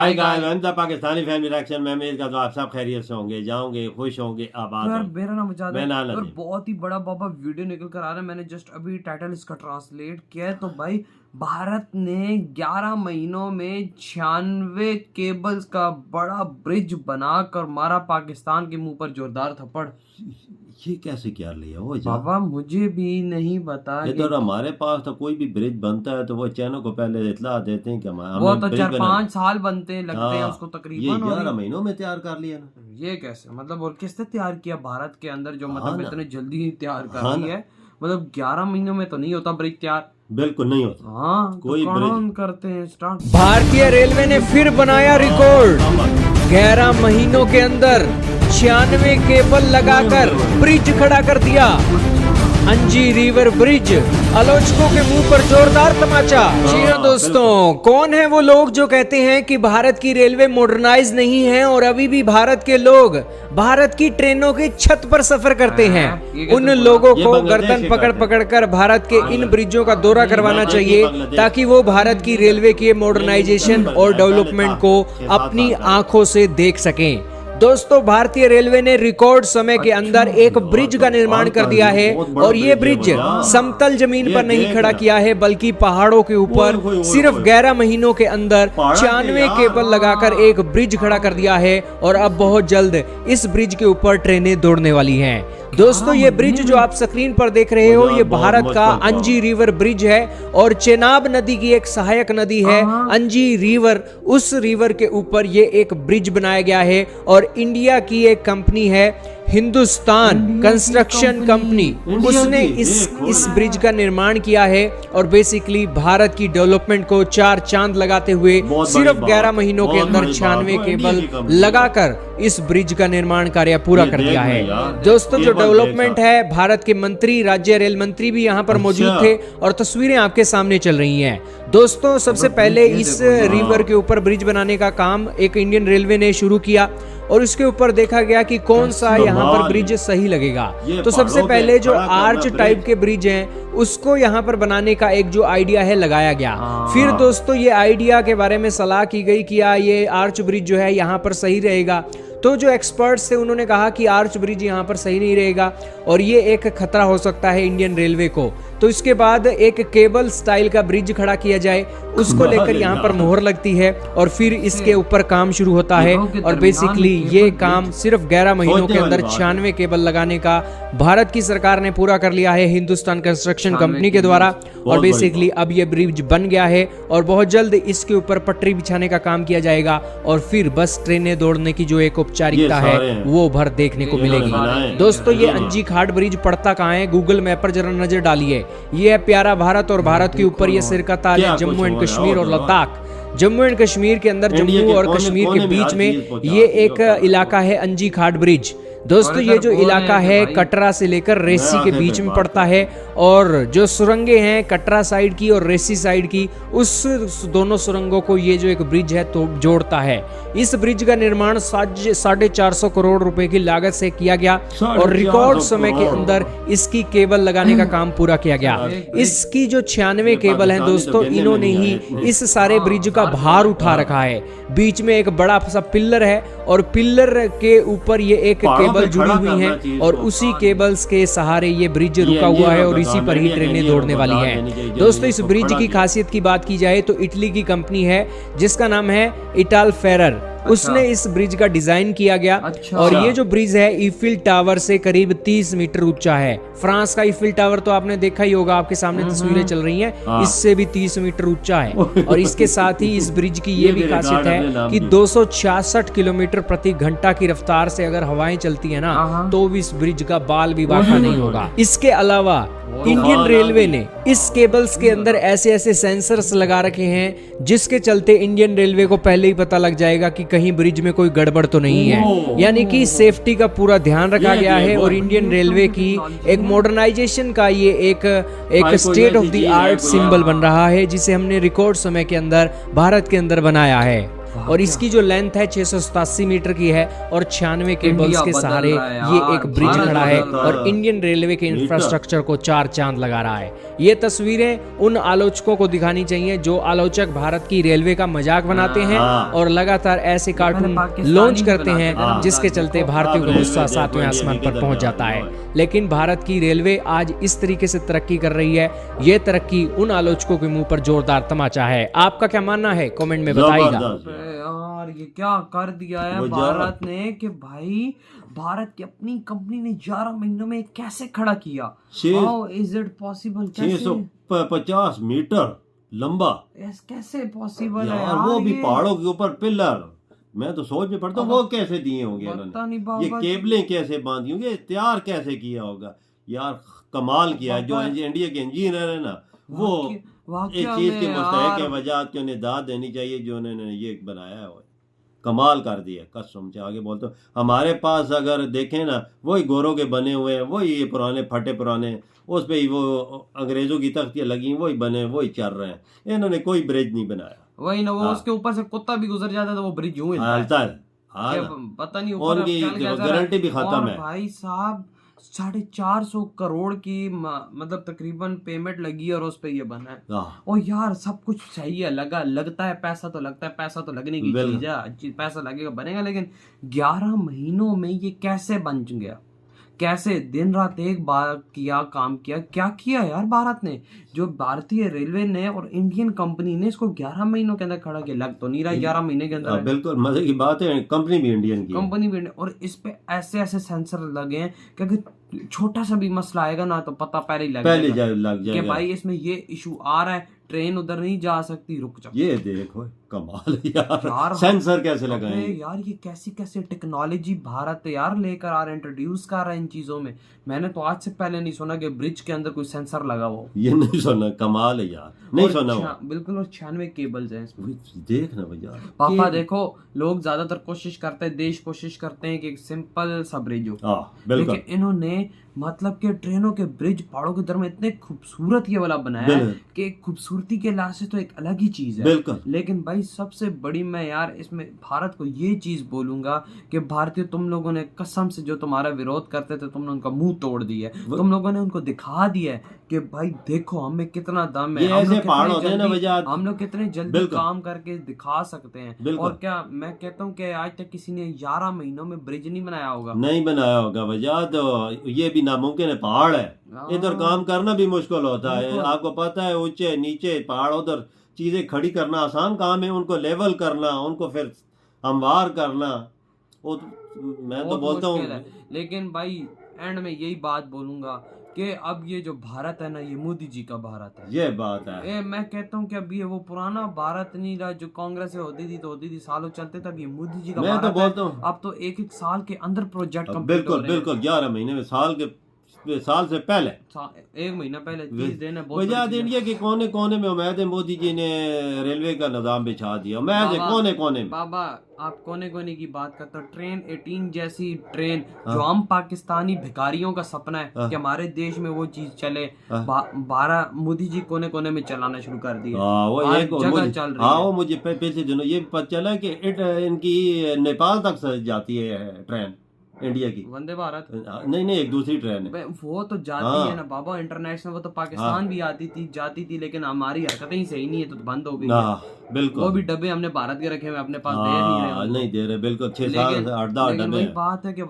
Hi guys, welcome to Pakistani family reaction में। उम्मीद करता हूं आप सब खैरियत से होंगे, जाओगे, खुश होंगे, आबाद यार होंगे। मेरा नाम मुजाद है और नदीम। बहुत ही बड़ा बाबा वीडियो निकल कर आ रहा है। मैंने जस्ट अभी टाइटल इसका ट्रांसलेट किया है। तो भाई भारत ने 11 महीनों में 96 केबल्स का बड़ा ब्रिज बनाकर मारा पाकिस्तान के मुंह पर जोरदार थप्पड़। ये कैसे क्या लिया वो बाबा मुझे भी नहीं पता। इधर हमारे पास तो कोई भी ब्रिज बनता है तो वो चैनल को पहले इतला देते हैं कि वो तो 4-5 साल बनते लगते हैं उसको तकरीबन। ये 11 महीनों में तैयार कर लिया ना। ये कैसे मतलब, और किसने तैयार किया भारत के अंदर जो मतलब इतने जल्दी ही तैयार कर हाँ रही है। मतलब 11 महीनों में तो नहीं होता ब्रिज तैयार, बिल्कुल नहीं होता। हाँ कोई तो कौन करते हैं स्टार्ट। भारतीय रेलवे ने फिर बनाया रिकॉर्ड। 11 महीनों के अंदर 96 केबल लगाकर ब्रिज खड़ा कर दिया। अंजी रिवर ब्रिज, आलोचकों के मुंह पर जोरदार तमाचा। जी हाँ दोस्तों, कौन है वो लोग जो कहते हैं कि भारत की रेलवे मॉडर्नाइज नहीं है और अभी भी भारत के लोग भारत की ट्रेनों की छत पर सफर करते हैं। उन लोगों को गर्दन पकड़ पकड़ कर भारत के इन ब्रिजों का दौरा करवाना चाहिए ताकि वो भारत की रेलवे के मॉडर्नाइजेशन और डेवलपमेंट को अपनी आंखों से देख सकें। दोस्तों, भारतीय रेलवे ने रिकॉर्ड समय के अंदर एक ब्रिज का निर्माण कर दिया है और ये ब्रिज समतल जमीन पर नहीं खड़ा किया है बल्कि पहाड़ों के ऊपर सिर्फ 11 महीनों के अंदर 96 केबल लगाकर एक ब्रिज खड़ा कर दिया है और अब बहुत जल्द इस ब्रिज के ऊपर ट्रेनें दौड़ने वाली हैं। दोस्तों, ये ब्रिज जो आप स्क्रीन पर देख रहे हो ये भारत का अंजी रिवर ब्रिज है और चेनाब नदी की एक सहायक नदी है अंजी रिवर। उस रिवर के ऊपर ये एक ब्रिज बनाया गया है और इंडिया की एक कंपनी है हिंदुस्तान कंस्ट्रक्शन कंपनी, उसने इस ब्रिज का निर्माण किया है और बेसिकली भारत की डेवलपमेंट को 4 चांद लगाते हुए सिर्फ 11 महीनों के अंदर 96 केबल लगाकर इस ब्रिज का निर्माण कार्य पूरा कर दिया है। दोस्तों, जो डेवलपमेंट है, भारत के मंत्री, राज्य रेल मंत्री भी यहाँ पर मौजूद थे और तस्वीरें आपके सामने चल रही हैं। दोस्तों, सबसे पहले इस रिवर के ऊपर ब्रिज बनाने का काम एक इंडियन रेलवे ने शुरू किया और उसके ऊपर देखा गया कि कौन सा यहाँ पर ब्रिज सही लगेगा। तो सबसे पहले जो आर्च टाइप के ब्रिज हैं उसको यहाँ पर बनाने का एक जो आइडिया है लगाया गया। फिर दोस्तों, ये आइडिया के बारे में सलाह की गई कि ये आर्च ब्रिज जो है यहाँ पर सही रहेगा। तो जो एक्सपर्ट्स थे उन्होंने कहा कि आर्च ब्रिज यहाँ पर सही नहीं रहेगा और ये एक खतरा हो सकता है इंडियन रेलवे को। तो इसके बाद एक केबल स्टाइल का ब्रिज खड़ा किया जाए, उसको लेकर यहाँ पर मोहर लगती है और फिर इसके ऊपर काम शुरू होता है और बेसिकली ये काम सिर्फ 11 महीनों के अंदर 96 केबल लगाने का भारत की सरकार ने पूरा कर लिया है हिंदुस्तान कंस्ट्रक्शन कंपनी के द्वारा। और बेसिकली अब ये ब्रिज बन गया है और बहुत जल्द इसके ऊपर पटरी बिछाने का काम किया जाएगा और फिर बस ट्रेनें दौड़ने की जो एक औपचारिकता है वो भर देखने को मिलेगी। दोस्तों, ये अंजी घाट ब्रिज पड़ता कहाँ है, गूगल मैप पर जरा नजर डालिए। ये है प्यारा भारत और भारत के ऊपर ये सिर का ताज है जम्मू एंड कश्मीर और लद्दाख। जम्मू एंड कश्मीर के अंदर जम्मू और कश्मीर के बीच में ये एक इलाका है अंजी घाट ब्रिज। दोस्तों, ये जो इलाका है कटरा से लेकर रेसी के बीच में पड़ता है और जो सुरंगें हैं कटरा साइड की और रेसी साइड की, उस दोनों सुरंगों को ये जो एक ब्रिज है तो जोड़ता है। इस ब्रिज का निर्माण 450 करोड़ रुपए की लागत से किया गया और रिकॉर्ड समय के अंदर इसकी केबल लगाने का काम पूरा किया गया। इसकी जो 96 केबल हैं दोस्तों, इन्होंने ही इस सारे ब्रिज का भार उठा रखा है। बीच में एक बड़ा सा पिल्लर है और पिल्लर के ऊपर ये एक केबल जुड़ी हुई है और उसी केबल्स के सहारे ये ब्रिज रुका हुआ है और इसी पर ही ट्रेनें दौड़ने वाली हैं। दोस्तों, इस ब्रिज की खासियत की बात की जाए तो इटली की कंपनी है जिसका नाम है इटालफेरर, उसने इस ब्रिज का डिजाइन किया गया। और ये जो ब्रिज है ईफिल टावर से करीब 30 मीटर ऊंचा है। फ्रांस का ईफिल टावर तो आपने देखा ही होगा, आपके सामने तस्वीरें चल रही हैं, इससे भी 30 मीटर ऊंचा है। और इसके साथ ही इस ब्रिज की ये भी खासियत है कि 266 किलोमीटर प्रति घंटा की रफ्तार से अगर हवाएं चलती है ना तो भी इस ब्रिज का बाल भी बांका नहीं होगा। इसके अलावा इंडियन रेलवे ने इस केबल्स के अंदर ऐसे ऐसे सेंसर्स लगा रखे हैं जिसके चलते इंडियन रेलवे को पहले ही पता लग जाएगा कि कहीं ब्रिज में कोई गड़बड़ तो नहीं है। यानी कि सेफ्टी का पूरा ध्यान रखा गया है और इंडियन रेलवे की एक मॉडर्नाइजेशन का ये एक state of the art symbol बन रहा है जिसे हमने रिकॉर्ड समय के अंदर भारत के अंदर बनाया है। और इसकी जो लेंथ है 687 मीटर की है और 96 केबल्स इंडिया के बदल सहारे रहा है ये यार, एक ब्रिज भारत खड़ा है बदल रहा और है। इंडियन रेलवे के इंफ्रास्ट्रक्चर को 4 चांद लगा रहा है। ये तस्वीरें उन आलोचकों को दिखानी चाहिए जो आलोचक भारत की रेलवे का मजाक बनाते हैं हाँ। और लगातार ऐसे कार्टून पाकिस्तानी लॉन्च भी करते बनाते हैं हैं। जिसके चलते भारतीयों का रेलवे गुस्सा देखो, 7वें इंडिया आसमान की पर किधर पहुंच जा जाता रही है। है। लेकिन भारत की रेलवे आज इस तरीके से तरक्की कर रही है, ये तरक्की उन आलोचकों के मुंह पर जोरदार तमाचा है। आपका क्या मानना है कमेंट में बताइएगा। जबरदस्त। अबे यार ये क्या कर दिया है वो भारत ने कि भाई भारत की अपनी कंपनी ने 11 महीनों में कैसे खड़ा किया। छह- how is it possible? 650 metre लंबा कैसे पॉसिबल है यार, वो भी ये? पहाड़ों के ऊपर पिलर। मैं तो सोच में पड़ता हूँ वो कैसे दिए होंगे पता इन्होंने, नहीं ये बाबा। केबलें कैसे बांधी होंगी, तैयार कैसे किया होगा यार। कमाल किया है। जो बाबा। इंडिया के इंजीनियर है ना वो वाकई एक चीज के में मुस्तहक यार। है, वजह की उन्हें दाद देनी चाहिए जो उन्होंने ये बनाया है। कमाल कर दिया कसम से। आगे बोलते हो हमारे पास अगर देखें ना वही गोरों के बने हुए हैं, वही ये पुराने फटे पुराने, उस पे ही वो अंग्रेजों की तख्तियां लगी, वही बने वही चल रहे हैं। इन्होंने कोई ब्रिज नहीं बनाया। वही ना, वो हाँ। उसके ऊपर से कुत्ता भी गुजर जाता है तो वो ब्रिज यूं हिलता है। हालता है। हाँ क्या ना। पता नहीं ऊपर उनकी अब क्या गारंटी भी खत्म और है। भाई साहब 450 करोड़ की मतलब तकरीबन पेमेंट लगी है और उस पे ये बना है। हाँ, और यार सब कुछ सही है, लगता है पैसा तो लगता है, पैसा तो लगने की बिल्कुल। चीज है, पैसा लगेगा बनेगा। लेकिन 11 महीनों में ये कैसे बन गया? कैसे दिन रात एक बार काम किया? क्या किया यार भारत ने? जो भारतीय रेलवे ने और इंडियन कंपनी ने इसको 11 महीनों के अंदर खड़ा किया। लग तो नहीं रहा 11 महीने के अंदर है। बिल्कुल मजे की बात है। कंपनी भी इंडियन की है। कंपनी भी और इस पे ऐसे ऐसे सेंसर लगे हैं कि अगर छोटा सा भी मसला आएगा ना तो पता पहले ही लग पहले जाएगा लग कि जाएगा। भाई इसमें ये इशू आ रहा है, ट्रेन उधर नहीं जा सकती, रुक जाओ। ये देखो कमाल है यार, यार सेंसर कैसे अबे लगाएंगे। यार ये कैसी कैसी टेक्नोलॉजी भारत यार लेकर आ रहा है, इंट्रोड्यूस कर रहा है इन चीजों में। मैंने तो आज से पहले नहीं सुना कि ब्रिज के अंदर कोई सेंसर लगा हो। ये नहीं सुना, कमाल है यार, नहीं और सुना हुआ। बिल्कुल। और 96 केबल्स हैं इसमें। देखना भैया पापा देखो, लोग ज्यादातर कोशिश करते हैं, देश कोशिश करते हैं कि एक सिंपल सा ब्रिज हो। हाँ बिल्कुल। लेकिन इन्होंने मतलब कि ट्रेनों के ब्रिज पहाड़ों के दर में इतने खूबसूरत ये वाला बनाया है बिल्कुल। कि खूबसूरती के लिहाज से तो एक अलग ही चीज है। बिल्कुल। लेकिन भाई सबसे बड़ी मैं यार इसमें भारत को ये चीज बोलूंगा कि भारतीय तुम लोगों ने कसम से जो तुम्हारा विरोध करते थे तुमने उनका मुंह तोड़ दिया है। तुम लोगों ने उनको दिखा दिया है कि भाई देखो हमें कितना दम है, ये ऐसे पहाड़ होते हैं ना भैया, हम लोग कितने जल्दी बिल्कुल। काम करके दिखा सकते हैं। बिल्कुल। और क्या मैं कहता हूँ कि आज तक किसी ने 11 महीनों में ब्रिज नहीं बनाया होगा। नहीं बनाया होगा भैया, तो ये भी नामुमकिन है। पहाड़ है, इधर काम करना भी मुश्किल होता है। बिल्कुल। आपको पता है ऊंचे नीचे पहाड़, उधर चीजें खड़ी करना आसान काम है, उनको लेवल करना, उनको फिर हमवार करना, वो मैं तो बहुत बोलता मुश्किल है। हूँ। लेकिन भाई एंड में यही बात बोलूंगा कि अब ये जो भारत है ना, ये मोदी जी का भारत है। ये बात है। मैं कहता हूँ कि अब ये वो पुराना भारत नहीं रहा जो कांग्रेस में होती थी सालों चलते तब ये मोदी जी का मैं भारत तो बोलता हूँ अब तो एक एक साल के अंदर प्रोजेक्ट कंप्लीट हो बिल्कुल रहे हैं। बिल्कुल 11 महीने में, साल से पहले, एक महीना पहले 30 दिन है। बहुत वजह बड़ी चीज़ है। इंडिया के कोने कोने में उम्मीद है मोदी जी ने रेलवे का निजाम बिछा दिया। उम्मीद है बाबा- कोने कोने में। बाबा आप कोने कोने की बात करते हो, ट्रेन 18 जैसी ट्रेन हाँ। जो आम पाकिस्तानी भिखारियों का सपना है हाँ। कि हमारे देश में वो चीज चले, हाँ। 12 मोदी जी कोने कोने में चलाना शुरू कर दिया। हाँ वो हर एक जगह मुझे, चल रही हाँ है। वो मुझे पिछले दिनों ये पता चला कि इनकी नेपाल तक जाती है ट्रेन इंडिया की। वंदे भारत नहीं नहीं, एक दूसरी ट्रेन है। वो तो जाती हाँ। है ना बाबा, इंटरनेशनल। वो तो पाकिस्तान भी जाती थी लेकिन हमारी हरकतें ही सही नहीं है तो बंद हो गई है। हाँ बिल्कुल। वो भी डब्बे हमने भारत के रखे हुए अपने पास दे नहीं रहे हाँ उनको। नहीं दे रहे बिल्कुल। 6 साल लेकिन से 8-10 लेकिन डब्बे वही हैं। बात है कि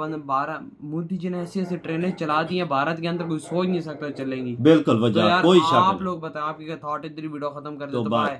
मोदी जी ने ऐसी ऐसी ट्रेनें चला दी हैं भारत के अंदर, कोई सोच नहीं सकता चलेंगी। बिल्कुल तो वजह यार कोई शक आप नहीं। लोग बताएं आपकी क्या थॉट, इधर वीडियो खत्म कर दे तो तो बाय। बाय।